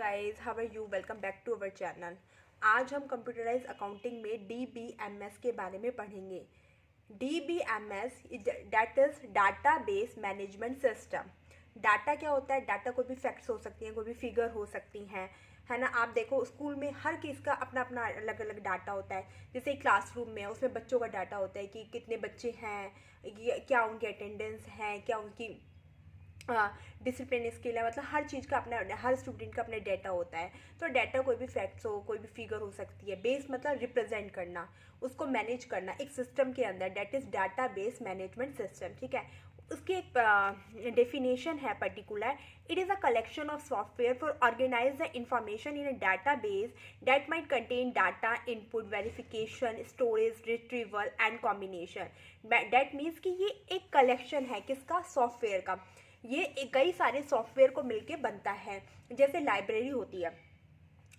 Guys, how are you? Welcome back to our channel. आज हम computerise accounting में DBMS के बारे में पढ़ेंगे। DBMS that is database management system. Data क्या होता है? डाटा कोई भी फैक्ट्स हो सकती हैं, कोई भी फिगर हो सकती हैं, है ना। आप देखो स्कूल में हर किस का अपना अपना अलग अलग डाटा होता है। जैसे क्लासरूम में उसमें बच्चों का डाटा होता है कि कितने बच्चे हैं, क्या उनकी अटेंडेंस है, क्या उनकी डिसिप्लिन स्किल है। मतलब हर चीज़ का अपना, हर स्टूडेंट का अपना डाटा होता है। तो डाटा कोई भी फैक्ट्स हो, कोई भी फिगर हो सकती है। बेस मतलब रिप्रेजेंट करना, उसको मैनेज करना एक सिस्टम के अंदर, that is database management system. ठीक है, उसकी एक डेफिनेशन है particular. It is a collection of software for organise the information in a database that might contain data input, verification, storage, retrieval and combination. That means कि ये एक collection है किसका? सॉफ्टवेयर का। ये कई सारे सॉफ्टवेयर को मिलके बनता है। जैसे लाइब्रेरी होती है।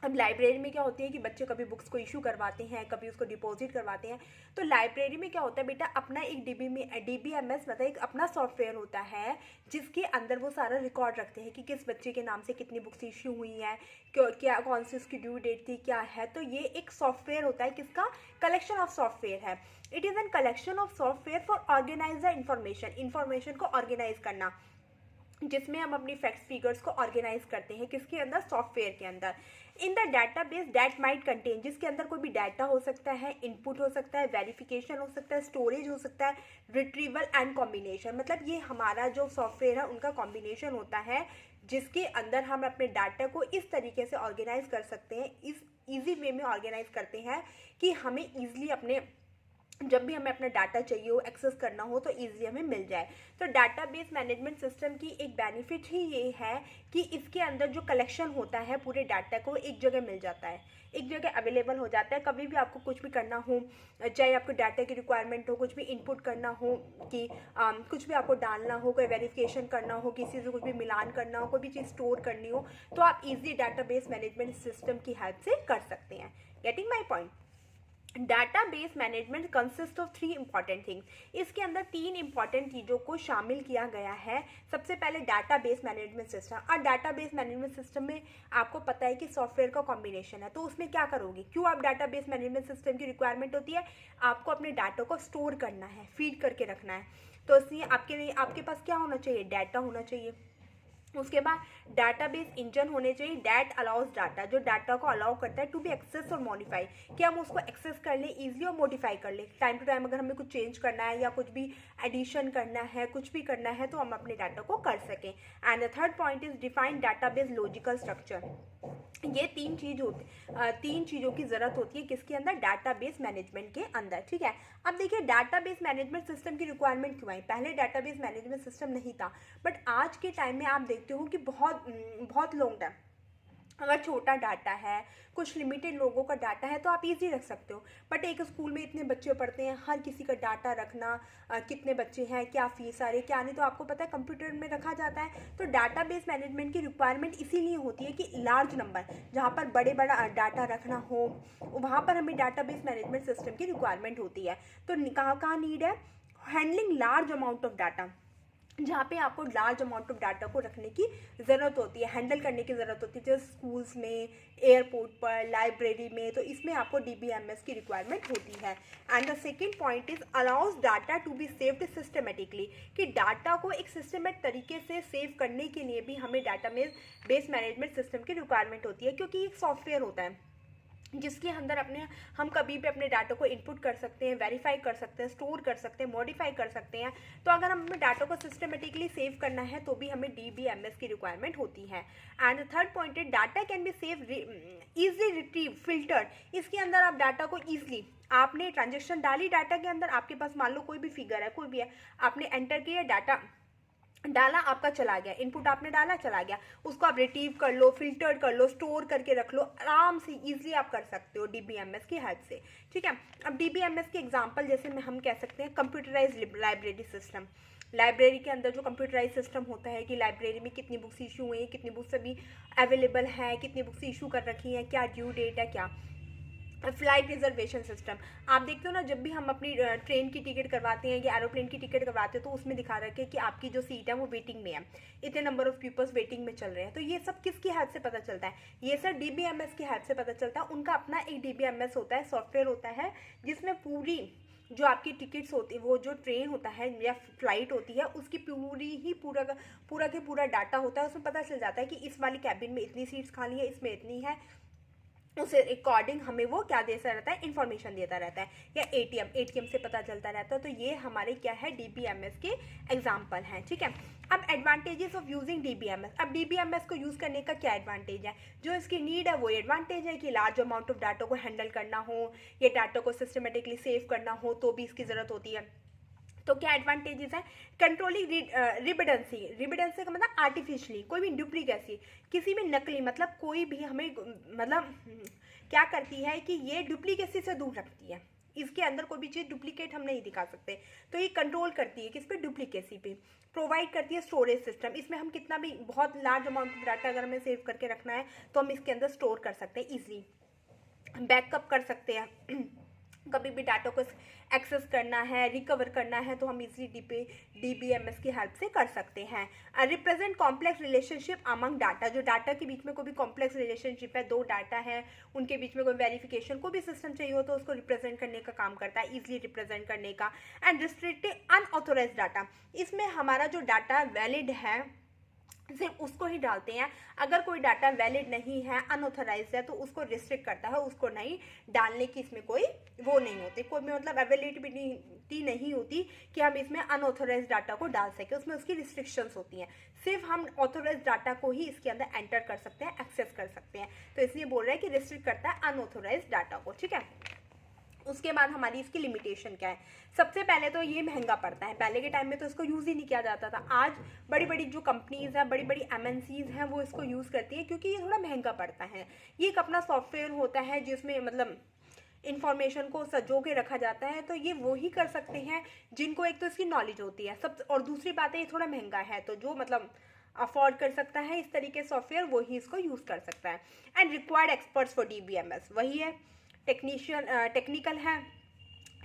अब लाइब्रेरी में क्या होती है कि बच्चे कभी बुक्स को इशू करवाते हैं, कभी उसको डिपॉजिट करवाते हैं। तो लाइब्रेरी में क्या होता है बेटा, अपना एक DBMS मतलब एक अपना सॉफ्टवेयर होता है जिसके अंदर वो सारा रिकॉर्ड रखते हैं कि किस बच्चे के नाम से कितनी बुक्स इशू हुई हैं, क्या कौन सी उसकी ड्यू डेट थी, क्या है। तो ये एक सॉफ्टवेयर होता है किसका? कलेक्शन ऑफ सॉफ्टवेयर है। It is an collection of software for organise the information को ऑर्गेनाइज करना, जिसमें हम अपनी फैक्ट्स फिगर्स को ऑर्गेनाइज करते हैं। किसके अंदर? सॉफ्टवेयर के अंदर। In the data base that might contain, जिसके अंदर कोई भी डाटा हो सकता है, इनपुट हो सकता है, वेरिफिकेशन हो सकता है, स्टोरेज हो सकता है, रिट्रीवल एंड कॉम्बिनेशन। मतलब ये हमारा जो सॉफ्टवेयर है उनका कॉम्बिनेशन होता है, जिसके अंदर हम अपने डाटा को इस तरीके से ऑर्गेनाइज कर सकते हैं, इस ईजी वे में ऑर्गेनाइज करते हैं कि हमें ईजिली अपने, जब भी हमें अपना डाटा चाहिए हो, एक्सेस करना हो, तो ईजी हमें मिल जाए। तो डाटाबेस मैनेजमेंट सिस्टम की एक बेनिफिट ही ये है कि इसके अंदर जो कलेक्शन होता है पूरे डाटा को एक जगह मिल जाता है, एक जगह अवेलेबल हो जाता है। कभी भी आपको कुछ भी करना हो, चाहे आपको डाटा की रिक्वायरमेंट हो, कुछ भी इनपुट करना हो, कि कुछ भी आपको डालना हो, कोई वेरिफिकेशन करना हो, किसी से कुछ भी मिलान करना हो, कोई भी चीज़ स्टोर करनी हो, तो आप ईजी डाटाबेस मैनेजमेंट सिस्टम की हेल्प से कर सकते हैं। Getting my point? Database management consist of 3 important things. इसके अंदर 3 इंपॉर्टेंट चीज़ों को शामिल किया गया है। सबसे पहले डाटाबेस मैनेजमेंट सिस्टम। और डाटाबेस मैनेजमेंट सिस्टम में आपको पता है कि सॉफ्टवेयर का कॉम्बिनेशन है। तो उसमें क्या करोगे? क्यों आप डाटाबेस मैनेजमेंट सिस्टम की रिक्वायरमेंट होती है? आपको अपने डाटा को स्टोर करना है, फीड करके रखना है। तो इसलिए आपके पास क्या होना चाहिए? डाटा होना चाहिए। उसके बाद डाटाबेस इंजन होने चाहिए दैट अलाउज डाटा, जो डाटा को अलाउ करता है टू बी एक्सेस और मॉडिफाई, कि हम उसको एक्सेस कर ले इजीली और मॉडिफाई कर ले। टाइम टू टाइम अगर हमें कुछ चेंज करना है या कुछ भी एडिशन करना है, कुछ भी करना है, तो हम अपने डाटा को कर सकें। And the third point is define database logical structure. ये तीन चीज़ों की ज़रूरत होती है किसके अंदर? डाटाबेस मैनेजमेंट के अंदर। ठीक है, अब देखिए डाटाबेस मैनेजमेंट सिस्टम की रिक्वायरमेंट क्यों आई? पहले डाटाबेस मैनेजमेंट सिस्टम नहीं था, बट आज के टाइम में आप देखते हो कि बहुत लॉन्ग टाइम, अगर छोटा डाटा है, कुछ लिमिटेड लोगों का डाटा है, तो आप इजी रख सकते हो। बट एक स्कूल में इतने बच्चे पढ़ते हैं, हर किसी का डाटा रखना, कितने बच्चे हैं, क्या फीस आ रही है, क्या नहीं, तो आपको पता है कंप्यूटर में रखा जाता है। तो डाटाबेस मैनेजमेंट की रिक्वायरमेंट इसीलिए होती है कि लार्ज नंबर, जहाँ पर बड़े बड़ा डाटा रखना हो, वहाँ पर हमें डाटाबेस मैनेजमेंट सिस्टम की रिक्वायरमेंट होती है। तो कहाँ नीड है? Handling large amount of data, जहाँ पे आपको लार्ज अमाउंट ऑफ डाटा को रखने की ज़रूरत होती है, हैंडल करने की ज़रूरत होती है, जैसे स्कूल्स में, एयरपोर्ट पर, लाइब्रेरी में। तो इसमें आपको DBMS की रिक्वायरमेंट होती है। And the second point is allows data to be saved systematically, कि डाटा को एक सिस्टमेटिक तरीके से सेव करने के लिए भी हमें डाटाबेस मैनेजमेंट सिस्टम की रिक्वायरमेंट होती है, क्योंकि एक सॉफ्टवेयर होता है जिसके अंदर हम कभी भी अपने डाटा को इनपुट कर सकते हैं, वेरीफाई कर सकते हैं, स्टोर कर सकते हैं, मॉडिफाई कर सकते हैं। तो अगर हम अपने डाटा को सिस्टमेटिकली सेव करना है तो भी हमें DBMS की रिक्वायरमेंट होती है। एंड थर्ड पॉइंट है data can be save easily retrieve filtered. इसके अंदर आप डाटा को ईजिली, आपने ट्रांजेक्शन डाली डाटा के अंदर, आपके पास मान लो कोई भी फिगर है, कोई भी है, आपने एंटर किया, डाटा डाला, आपका चला गया, इनपुट आपने डाला, चला गया, उसको आप रिट्रीव कर लो, फिल्टर कर लो, स्टोर करके रख लो, आराम से इजीली आप कर सकते हो DBMS की हेल्प से। ठीक है, अब DBMS की एग्जांपल जैसे में हम कह सकते हैं कंप्यूटराइज लाइब्रेरी सिस्टम। लाइब्रेरी के अंदर जो कंप्यूटराइज सिस्टम होता है कि लाइब्रेरी में कितनी बुक्स इशू हुई हैं, कितनी बुक्स अभी अवेलेबल है, कितनी बुक्स इशू कर रखी हैं, क्या ड्यू डेट है, क्या फ्लाइट रिजर्वेशन सिस्टम, आप देखते हो ना, जब भी हम अपनी ट्रेन की टिकट करवाते हैं या एरोप्लेन की टिकट करवाते हैं तो उसमें दिखा रखे हैं कि आपकी जो सीट है वो वेटिंग में है, इतने नंबर ऑफ पीपल्स वेटिंग में चल रहे हैं। तो ये सब किसकी हेल्प से पता चलता है? ये सर DBMS की हेल्प से पता चलता है। उनका अपना एक DBMS होता है, सॉफ्टवेयर होता है, जिसमें पूरी जो आपकी टिकट्स होती है, वो जो ट्रेन होता है या फ्लाइट होती है, उसकी पूरा के पूरा डाटा होता है। उसमें पता चल जाता है कि इस वाली कैबिन में इतनी सीट्स खाली है, इसमें इतनी है, उसे अकॉर्डिंग हमें वो क्या देता रहता है, इन्फॉर्मेशन देता रहता है। या एटीएम से पता चलता रहता है। तो ये हमारे क्या है, DBMS के एग्जाम्पल हैं, ठीक है। अब एडवांटेजेस ऑफ यूजिंग DBMS। अब DBMS को यूज़ करने का क्या एडवांटेज है? जो इसकी नीड है वो एडवांटेज है कि लार्ज अमाउंट ऑफ डाटा को हैंडल करना हो या डाटा को सिस्टमेटिकली सेव करना हो तो भी इसकी ज़रूरत होती है। तो क्या एडवांटेजेस है? कंट्रोलिंग रिडंडेंसी का मतलब आर्टिफिशियली कोई भी डुप्लीकेसी, किसी भी नकली, मतलब कोई भी हमें मतलब क्या करती है कि ये डुप्लीकेसी से दूर रखती है। इसके अंदर कोई भी चीज़ डुप्लीकेट हम नहीं दिखा सकते। तो ये कंट्रोल करती है किस पे? डुप्लीकेसी पे। प्रोवाइड करती है स्टोरेज सिस्टम, इसमें हम कितना भी बहुत लार्ज अमाउंट ऑफ डाटा अगर हमें सेव करके रखना है तो हम इसके अंदर स्टोर कर सकते हैं ईजिली, बैकअप कर सकते हैं। कभी भी डाटा को एक्सेस करना है, रिकवर करना है तो हम इजीली DBMS की हेल्प से कर सकते हैं। Represent complex relationship among data, जो डाटा के बीच में कोई भी कॉम्प्लेक्स रिलेशनशिप है, दो डाटा है, उनके बीच में कोई वेरिफिकेशन को भी सिस्टम चाहिए हो तो उसको रिप्रेजेंट करने का काम करता है, इजीली रिप्रेजेंट करने का। एंड रिस्ट्रिक्टेड अनऑथोराइज्ड डाटा, इसमें हमारा जो डाटा वैलिड है सिर्फ उसको ही डालते हैं। अगर कोई डाटा वैलिड नहीं है, अनऑथराइज्ड है, तो उसको रिस्ट्रिक्ट करता है, उसको नहीं डालने की इसमें कोई वो नहीं होती, कोई मतलब अवेलेबिलिटी नहीं होती कि हम इसमें अनऑथराइज्ड डाटा को डाल सके, उसमें उसकी रिस्ट्रिक्शंस होती हैं। सिर्फ हम ऑथोराइज्ड डाटा को ही इसके अंदर एंटर कर सकते हैं, एक्सेस कर सकते हैं। तो इसलिए बोल रहा है कि रिस्ट्रिक्ट करता है अनऑथोराइज्ड डाटा को, ठीक है। उसके बाद हमारी इसकी लिमिटेशन क्या है? सबसे पहले तो ये महंगा पड़ता है। पहले के टाइम में तो इसको यूज़ ही नहीं किया जाता था। आज बड़ी बड़ी जो कंपनीज़ हैं, बड़ी बड़ी MNCs हैं, वो इसको यूज़ करती है क्योंकि ये थोड़ा महंगा पड़ता है। ये एक अपना सॉफ्टवेयर होता है जिसमें मतलब इन्फॉर्मेशन को सजो के रखा जाता है। तो ये वो ही कर सकते हैं जिनको एक तो इसकी नॉलेज होती है सब, और दूसरी बात है ये थोड़ा महंगा है, तो जो मतलब अफोर्ड कर सकता है इस तरीके सॉफ्टवेयर वो ही इसको यूज़ कर सकता है। And required experts for DBMS, वही है टेक्निकल है,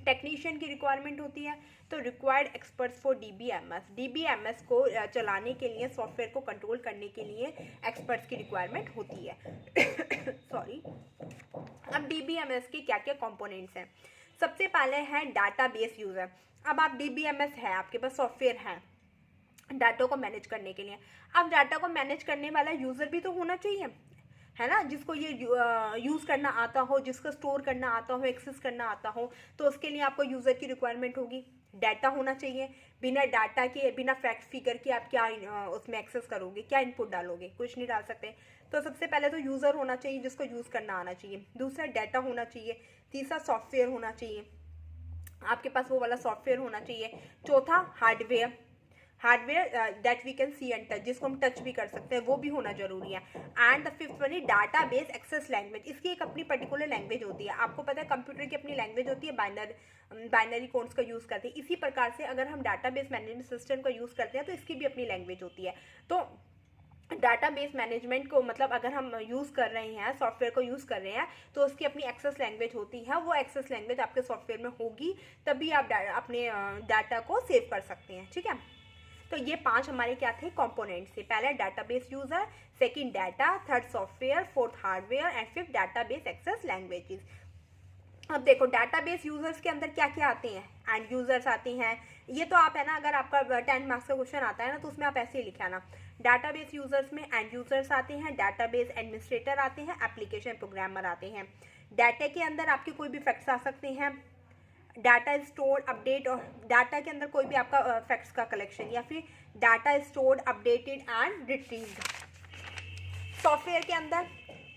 टेक्नीशियन की रिक्वायरमेंट होती है। तो रिक्वायर्ड एक्सपर्ट्स फॉर DBMS को चलाने के लिए, सॉफ्टवेयर को कंट्रोल करने के लिए एक्सपर्ट्स की रिक्वायरमेंट होती है। सॉरी। अब DBMS के क्या क्या कंपोनेंट्स हैं? सबसे पहले है डाटाबेस यूज़र। अब आप DBMS है, आपके पास सॉफ्टवेयर है डाटा को मैनेज करने के लिए। अब डाटा को मैनेज करने वाला यूज़र भी तो होना चाहिए, है ना, जिसको ये यूज़ करना आता हो, जिसको स्टोर करना आता हो, एक्सेस करना आता हो। तो उसके लिए आपको यूज़र की रिक्वायरमेंट होगी, डाटा होना चाहिए। बिना डाटा के, बिना फैक्ट फिगर के आप क्या उसमें एक्सेस करोगे, क्या इनपुट डालोगे? कुछ नहीं डाल सकते। तो सबसे पहले तो यूज़र होना चाहिए जिसको यूज़ करना आना चाहिए। दूसरा डाटा होना चाहिए। तीसरा सॉफ्टवेयर होना चाहिए, आपके पास वो वाला सॉफ्टवेयर होना चाहिए। चौथा hardware that we can see and touch, जिसको हम टच भी कर सकते हैं, वो भी होना जरूरी है। And the fifth one is database access language. इसकी एक अपनी पर्टिकुलर लैंग्वेज होती है। आपको पता है कंप्यूटर की अपनी लैंग्वेज होती है, बाइनरी कोड्स का यूज़ करते हैं। इसी प्रकार से अगर हम डाटाबेस मैनेजमेंट सिस्टम का यूज़ करते हैं तो इसकी भी अपनी लैंग्वेज होती है। तो डाटाबेस मैनेजमेंट को मतलब अगर हम यूज़ कर रहे हैं, सॉफ्टवेयर को यूज़ कर रहे हैं, तो उसकी अपनी एक्सेस लैंग्वेज होती है। वो एक्सेस लैंग्वेज आपके सॉफ्टवेयर में होगी, तभी आप अपने डाटा को सेव कर सकते हैं, ठीक है। तो ये 5 हमारे क्या थे कंपोनेंट्स थे। पहला database user, second data, third software, fourth hardware and fifth database access languages. अब देखो डाटाबेस यूजर्स के अंदर क्या क्या आते हैं? एंड यूजर्स आती हैं। ये तो आप है ना, अगर आपका 10 मार्क्स का क्वेश्चन आता है ना तो उसमें आप ऐसे ही लिखा ना, डाटाबेस यूजर्स में एंड यूजर्स आते हैं, डाटाबेस एडमिनिस्ट्रेटर आते हैं, एप्लीकेशन प्रोग्रामर आते हैं। डाटा के अंदर आपके कोई भी फैक्ट्स आ सकते हैं, डाटा स्टोर अपडेट, और डाटा के अंदर कोई भी आपका फैक्ट्स का कलेक्शन, या फिर data stored updated and retrieved. Software के अंदर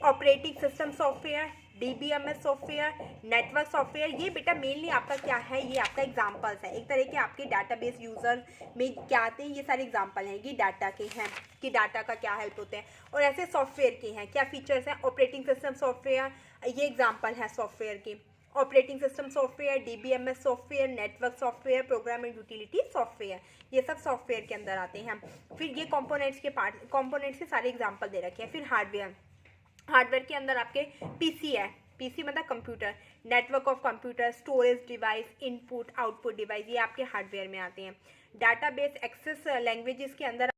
operating system software, DBMS software, network software. ये बेटा मेनली आपका क्या है, ये आपका एग्जांपल्स है। एक तरह के आपके डाटाबेस यूजर में क्या आते हैं, ये सारे एग्जांपल हैं। ये डाटा के हैं कि डाटा का क्या हेल्प होते हैं, और ऐसे सॉफ्टवेयर के हैं क्या फीचर्स हैं। ऑपरेटिंग सिस्टम सॉफ्टवेयर, ये एग्जाम्पल है सॉफ्टवेयर के। Operating system software, DBMS software, network software, program and utility software, ये सब सॉफ्टवेयर के अंदर आते हैं। फिर ये कंपोनेंट्स के सारे एग्जांपल दे रखे हैं। फिर हार्डवेयर के अंदर आपके PC है, पीसी मतलब computer, network of computer, storage device, input output device, ये आपके हार्डवेयर में आते हैं। डाटाबेस एक्सेस लैंग्वेजेस के अंदर